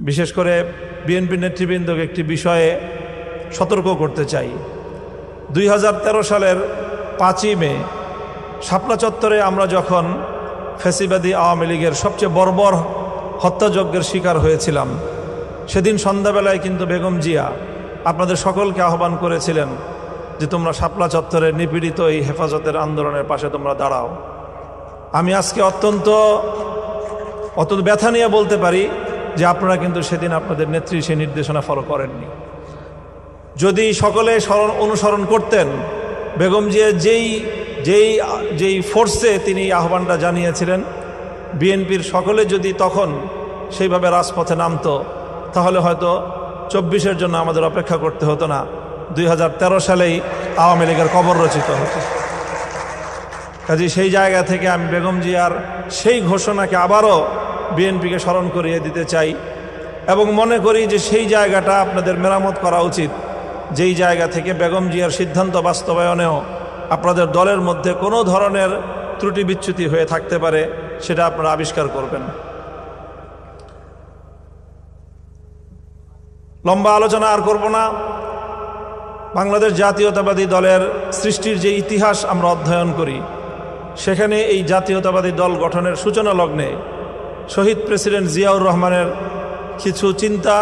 বিশেষ করে বিএনপি নেতৃবৃন্দকে একটি বিষয়ে সতর্ক করতে চাই। 2013 সালের 5ই মে শাপলা চত্বরে আমরা যখন ফ্যাসিবাদী আওয়ামী লীগের সবচেয়ে বর্বর হত্যাযজ্ঞের শিকার হয়েছিলাম, সেদিন সন্ধ্যাবেলায় কিন্তু বেগম জিয়া আপনাদের সকলকে আহ্বান করেছিলেন যে তোমরা শাপলা চত্বরের নিপীড়িত এই হেফাজতের আন্দোলনের পাশে তোমরা দাঁড়াও। আমি আজকে অত্যন্ত ব্যথা নিয়ে বলতে পারি যে আপনারা কিন্তু সেদিন আপনাদের নেত্রী সেই নির্দেশনা ফলো করেননি। যদি সকলে অনুসরণ করতেন, বেগম জিয়া যেই ফোর্সে তিনি আহ্বানটা জানিয়েছিলেন, বিএনপির সকলে যদি তখন সেইভাবে রাজপথে নামতো, তাহলে হয়তো 24-এর জন্য আমাদের অপেক্ষা করতে হতো না, 2013 সালেই আওয়ামী লীগের কবর রচিত হতো। কাজে সেই জায়গা থেকে আমি বেগম জিয়ার সেই ঘোষণাকে আবারও বিএনপিকে স্মরণ করিয়ে দিতে চাই এবং মনে করি যে সেই জায়গাটা আপনাদের মেরামত করা উচিত, যেই জায়গা থেকে বেগম জিয়ার সিদ্ধান্ত বাস্তবায়নেও আপনাদের দলের মধ্যে কোনো ধরনের ত্রুটি বিচ্যুতি হয়ে থাকতে পারে, সেটা আপনারা আবিষ্কার করবেন। লম্বা আলোচনা আর করব না। বাংলাদেশ জাতীয়তাবাদী দলের সৃষ্টির যে ইতিহাস আমরা অধ্যয়ন করি, সেখানে এই জাতীয়তাবাদী দল গঠনের সূচনা লগ্নে শহীদ প্রেসিডেন্ট জিয়াউর রহমানের কিছু চিন্তা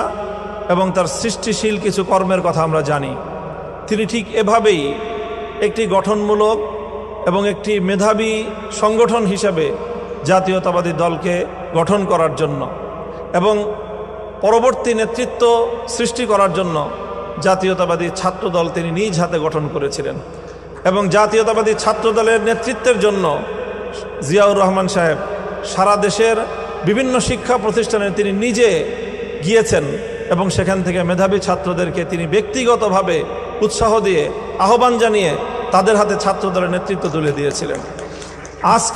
এবং তার সৃষ্টিশীল কিছু কর্মের কথা আমরা জানি। তিনি ঠিক এভাবেই একটি গঠনমূলক এবং একটি মেধাবী সংগঠন হিসাবে জাতীয়তাবাদী দলকে গঠন করার জন্য এবং পরবর্তী নেতৃত্ব সৃষ্টি করার জন্য জাতীয়তাবাদী ছাত্রদল তিনি নিজ হাতে গঠন করেছিলেন এবং জাতীয়তাবাদী ছাত্রদলের নেতৃত্বের জন্য জিয়াউর রহমান সাহেব সারা দেশের বিভিন্ন শিক্ষা প্রতিষ্ঠানে তিনি নিজে গিয়েছেন এবং সেখান থেকে মেধাবী ছাত্রদেরকে তিনি ব্যক্তিগতভাবে উৎসাহ দিয়ে আহ্বান জানিয়ে তাদের হাতে ছাত্রদলের নেতৃত্ব তুলে দিয়েছিলেন। আজকে